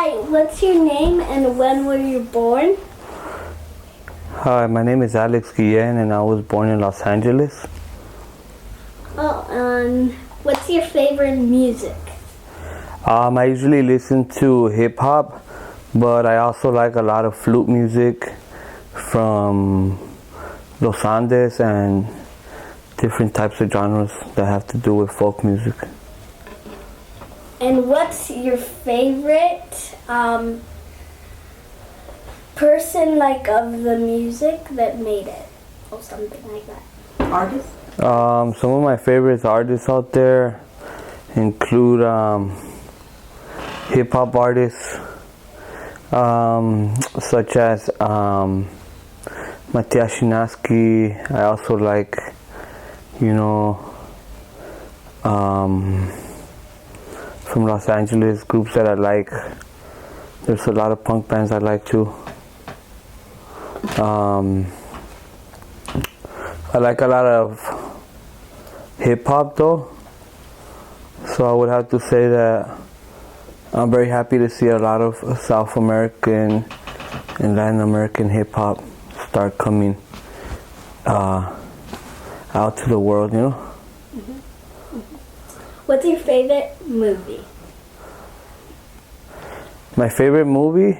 Hi, what's your name and when were you born? Hi, my name is Alex Guillen and I was born in Los Angeles. Oh, and what's your favorite music? I usually listen to hip-hop, but I also like a lot of flute music from Los Andes and different types of genres that have to do with folk music. And what's your favorite person of the music that made it? Or something like that. Artist? Some of my favorite artists out there include hip-hop artists such as Matthias Chinaski. I also like, from Los Angeles, groups that I like. There's a lot of punk bands I like too. I like a lot of hip-hop though, so I would have to say that I'm very happy to see a lot of South American and Latin American hip-hop start coming out to the world, What's your favorite movie? My favorite movie?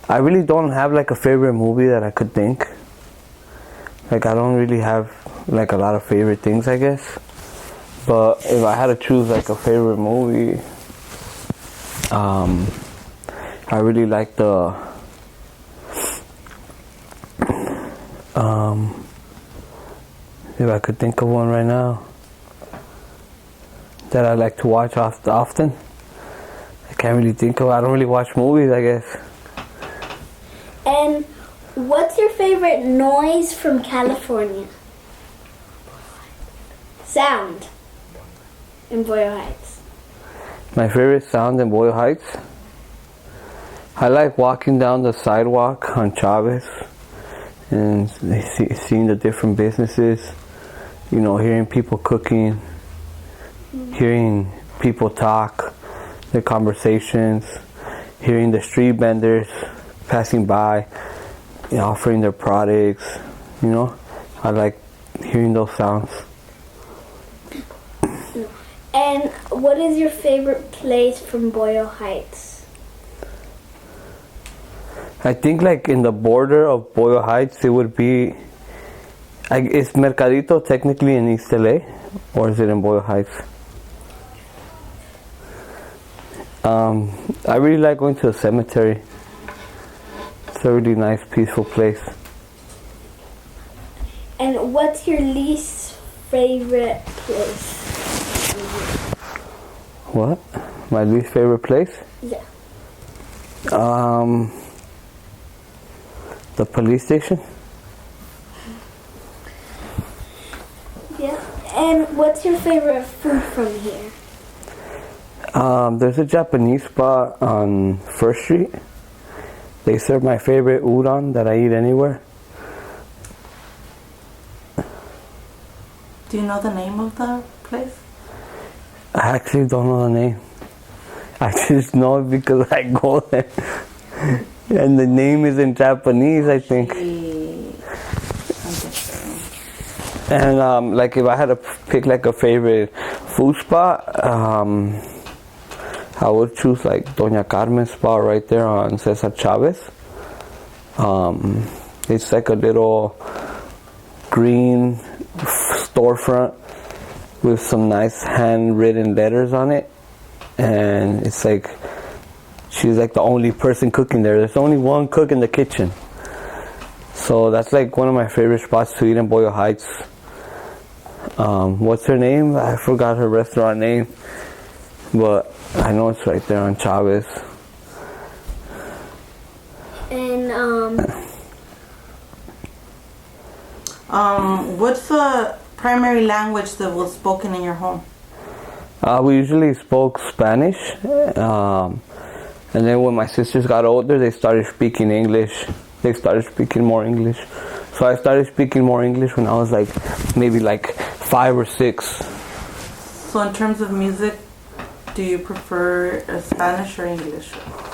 I really don't have a favorite movie that I could think. I don't really have a lot of favorite things, I guess. But if I had to choose a favorite movie, I really like the if I could think of one right now that I like to watch often. I can't really think of. I don't really watch movies, I guess. And what's your favorite noise from California? Sound in Boyle Heights. My favorite sound in Boyle Heights? I like walking down the sidewalk on Chavez and seeing the different businesses, hearing people cooking, hearing people talk, their conversations, hearing the street vendors passing by, offering their products, I like hearing those sounds. And what is your favorite place from Boyle Heights? I think in the border of Boyle Heights, it would be, is Mercadito technically in East LA, or is it in Boyle Heights? I really like going to the cemetery. It's a really nice, peaceful place. And what's your least favorite place? What? My least favorite place? Yeah. The police station. Yeah. And what's your favorite food from here? There's a Japanese spot on First Street. They serve my favorite udon that I eat anywhere. Do you know the name of the place? I actually don't know the name. I just know it because I go there. And the name is in Japanese, I think. And if I had to pick a favorite food spot, I would choose Doña Carmen's spot right there on Cesar Chavez. It's a little green storefront with some nice handwritten letters on it, and it's she's the only person cooking there. There's only one cook in the kitchen, so that's one of my favorite spots to eat in Boyle Heights. What's her name? I forgot her restaurant name, but I know it's right there on Chavez. And what's the primary language that was spoken in your home? We usually spoke Spanish, and then when my sisters got older, they started speaking English. They started speaking more English. So I started speaking more English when I was maybe 5 or 6. So in terms of music, do you prefer Spanish or English,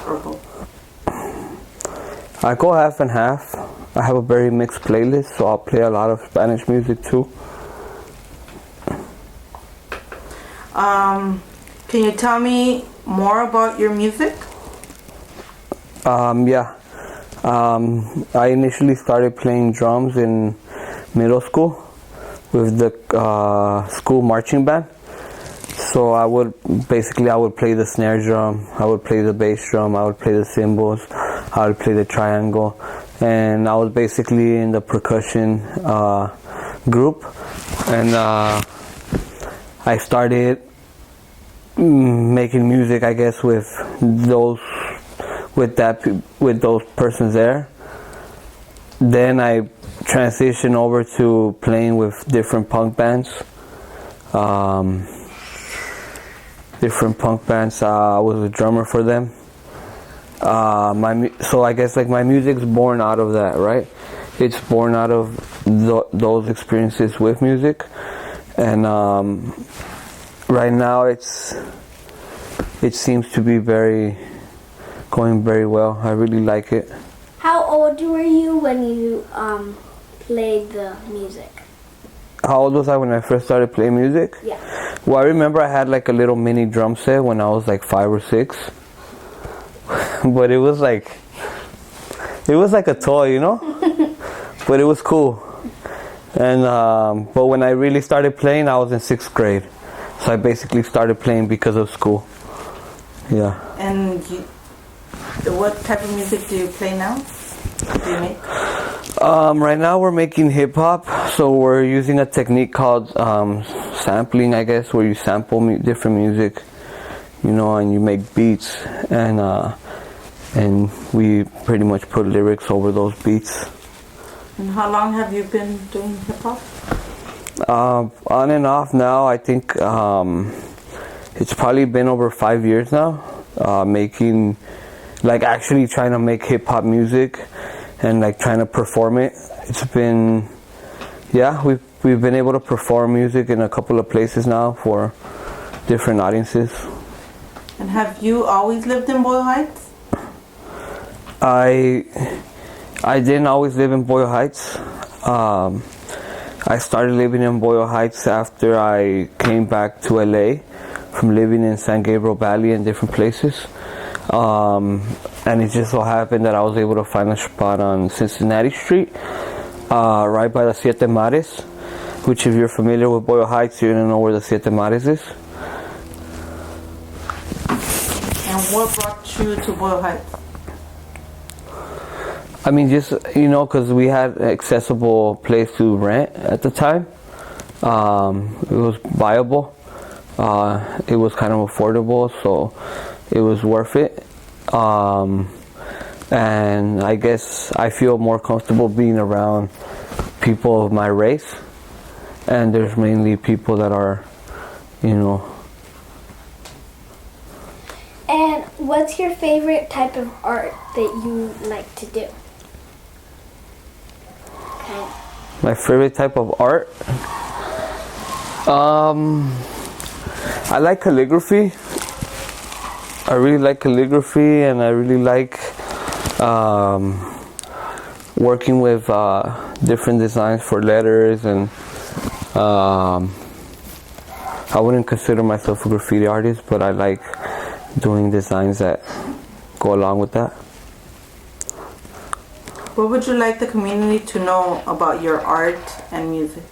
or both? I go half and half. I have a very mixed playlist, so I'll play a lot of Spanish music too. Can you tell me more about your music? Yeah. I initially started playing drums in middle school with the school marching band. So I would play the snare drum, I would play the bass drum, I would play the cymbals, I would play the triangle, and I was basically in the percussion group. And I started making music, I guess, with those persons there. Then I transitioned over to playing with different punk bands. I was a drummer for them. So I guess like my music's born out of that, right? It's born out of those experiences with music, and right now it seems to be going very well. I really like it. How old were you when you played the music? How old was I when I first started playing music? Yeah. Well, I remember I had like a little mini drum set when I was like 5 or 6. But it was like a toy, you know? But it was cool. And but when I really started playing, I was in 6th grade. So I basically started playing because of school. Yeah. And what type of music do you play now? Do you make? Right now we're making hip hop, so we're using a technique called sampling, I guess, where you sample different music, you know, and you make beats, and we pretty much put lyrics over those beats. And how long have you been doing hip hop? On and off now, I think it's probably been over 5 years now, making, like, actually trying to make hip hop music and like trying to perform it. It's been, yeah, we've been able to perform music in a couple of places now for different audiences. And have you always lived in Boyle Heights? I didn't always live in Boyle Heights. I started living in Boyle Heights after I came back to LA from living in San Gabriel Valley and different places. And it just so happened that I was able to find a spot on Cincinnati Street, right by the Siete Mares, which if you're familiar with Boyle Heights, you're going to know where the Siete Mares is. And what brought you to Boyle Heights? I mean, just, you know, because we had an accessible place to rent at the time. It was viable. It was kind of affordable, so it was worth it. And I guess I feel more comfortable being around people of my race, and there's mainly people that are, you know. And what's your favorite type of art that you like to do? Okay. My favorite type of art? I like calligraphy. I really like calligraphy, and I really like working with different designs for letters, and I wouldn't consider myself a graffiti artist, but I like doing designs that go along with that. What would you like the community to know about your art and music?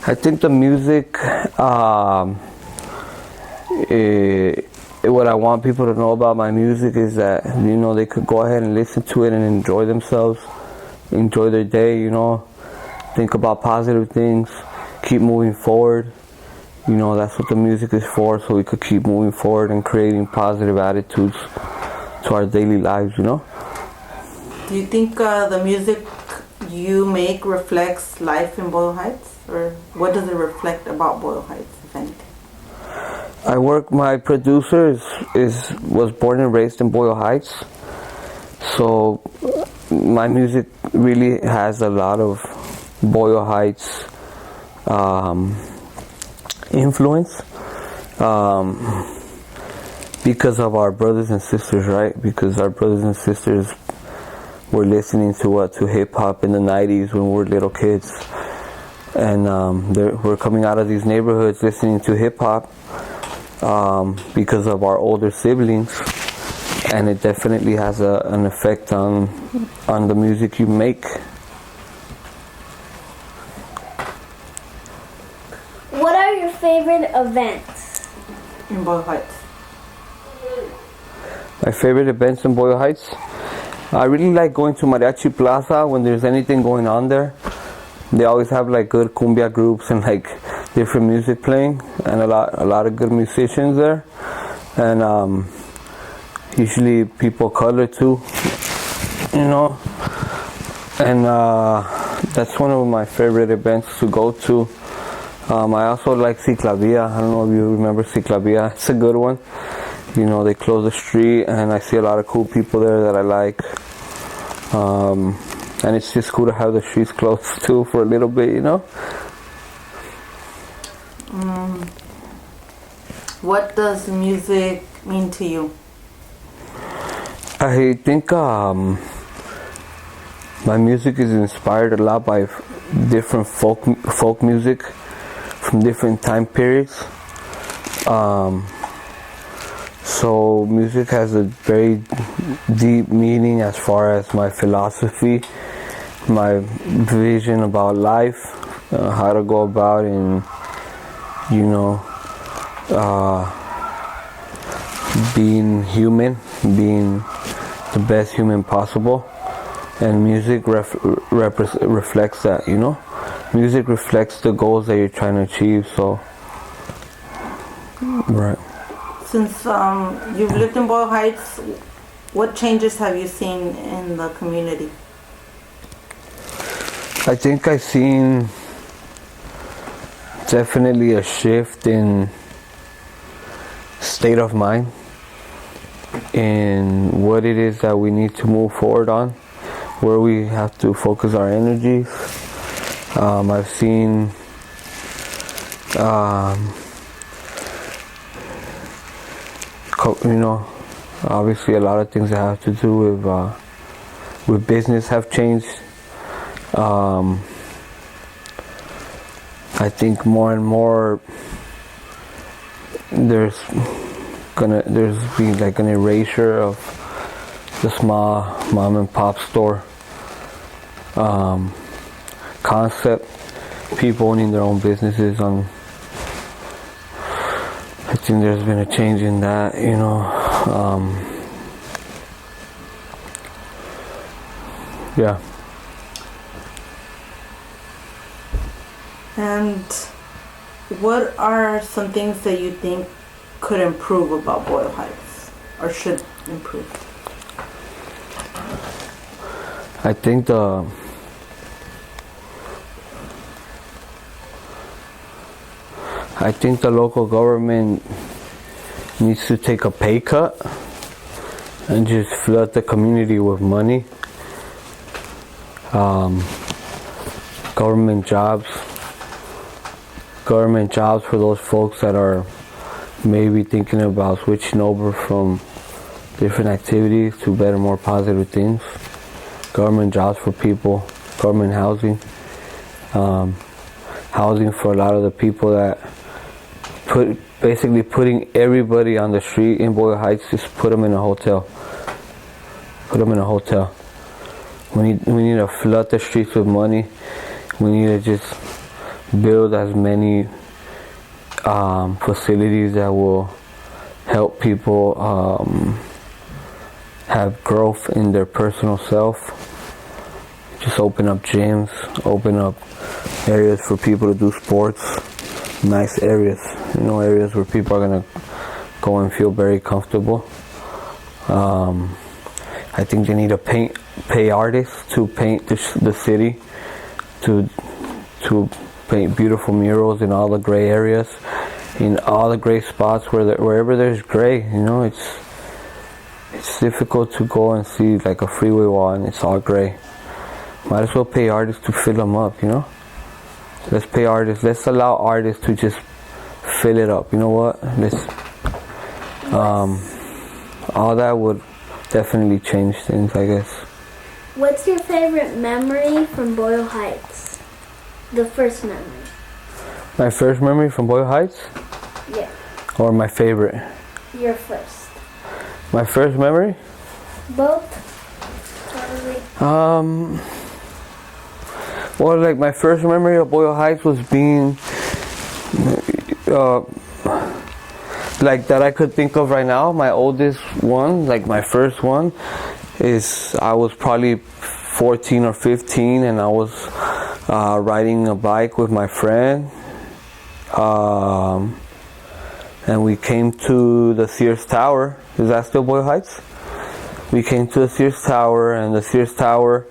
I think the music, what I want people to know about my music is that, you know, they could go ahead and listen to it and enjoy themselves, enjoy their day, you know, think about positive things, keep moving forward. You know, that's what the music is for, so we could keep moving forward and creating positive attitudes to our daily lives, you know. Do you think the music you make reflects life in Boyle Heights? Or what does it reflect about Boyle Heights, if anything? My producer was born and raised in Boyle Heights, so my music really has a lot of Boyle Heights influence. because of our brothers and sisters, right? Because our brothers and sisters were listening to hip hop in the 90s when we were little kids, and we're coming out of these neighborhoods listening to hip hop because of our older siblings, and it definitely has an effect on the music you make. What are your favorite events in Boyle Heights? My favorite events in Boyle Heights? I really like going to Mariachi Plaza when there's anything going on there. They always have like good cumbia groups and like different music playing, and a lot of good musicians there. And usually people color too, you know. And that's one of my favorite events to go to. I also like Ciclavia. I don't know if you remember Ciclavia. It's a good one. You know, they close the street, and I see a lot of cool people there that I like. And it's just cool to have the streets closed too for a little bit, you know. What does music mean to you? I think my music is inspired a lot by different folk music from different time periods. So music has a very deep meaning as far as my philosophy, my vision about life, how to go about and, you know, being human, being the best human possible. And music reflects that, you know. Music reflects the goals that you're trying to achieve, so, right. Since you've lived in Boyle Heights, what changes have you seen in the community? I think I've seen definitely a shift in state of mind, in what it is that we need to move forward on, where we have to focus our energies. I've seen you know, obviously a lot of things that have to do with business have changed. I think more and more there's been like an erasure of the small mom and pop store concept, people owning their own businesses. I think there's been a change in that, you know. Yeah. And what are some things that you think could improve about Boyle Heights, or should improve? I think the local government needs to take a pay cut and just flood the community with money. Government jobs for those folks that are maybe thinking about switching over from different activities to better, more positive things. Government jobs for people, government housing, housing for a lot of the people that basically putting everybody on the street in Boyle Heights, just put them in a hotel. We need to flood the streets with money. We need to just build as many facilities that will help people have growth in their personal self. Just open up gyms, open up areas for people to do sports, nice areas, you know, areas where people are gonna go and feel very comfortable. I think they need to pay artists to paint the city, to paint beautiful murals in all the gray areas, in all the gray spots wherever there's gray. You know, it's difficult to go and see like a freeway wall and it's all gray. Might as well pay artists to fill them up, you know? Let's pay artists, let's allow artists to just fill it up. You know what? All that would definitely change things, I guess. What's your favorite memory from Boyle Heights? The first memory. My first memory from Boyle Heights? Yeah. Or my favorite? Your first. My first memory? Both? Probably. Well, like my first memory of Boyle Heights was being, like that I could think of right now. My oldest one, like my first one, is I was probably 14 or 15, and I was riding a bike with my friend, and we came to the Sears Tower. Is that still Boyle Heights? We came to the Sears Tower, and the Sears Tower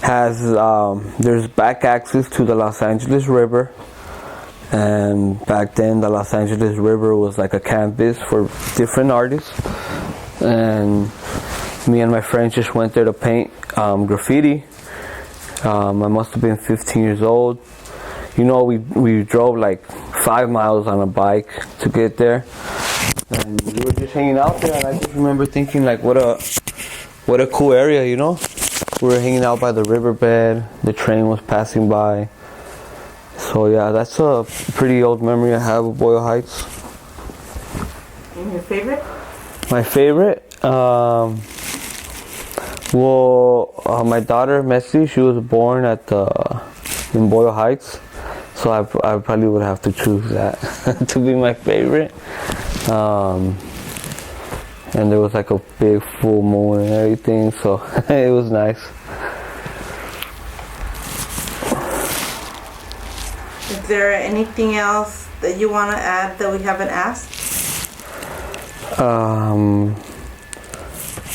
has there's back access to the Los Angeles River, and back then the Los Angeles River was like a campus for different artists, and me and my friends just went there to paint graffiti. I must have been 15 years old. You know, we drove like 5 miles on a bike to get there, and we were just hanging out there, and I just remember thinking like, what a cool area, you know? We were hanging out by the riverbed, the train was passing by. So yeah, that's a pretty old memory I have of Boyle Heights. And your favorite? My favorite? My daughter Messi, she was born in Boyle Heights, so I probably would have to choose that to be my favorite. And there was like a big full moon and everything, so it was nice. Is there anything else that you want to add that we haven't asked?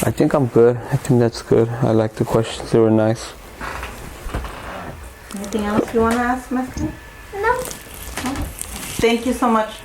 I think I'm good. I think that's good. I like the questions. They were nice. Anything else you want to ask, Messi? No. Thank you so much.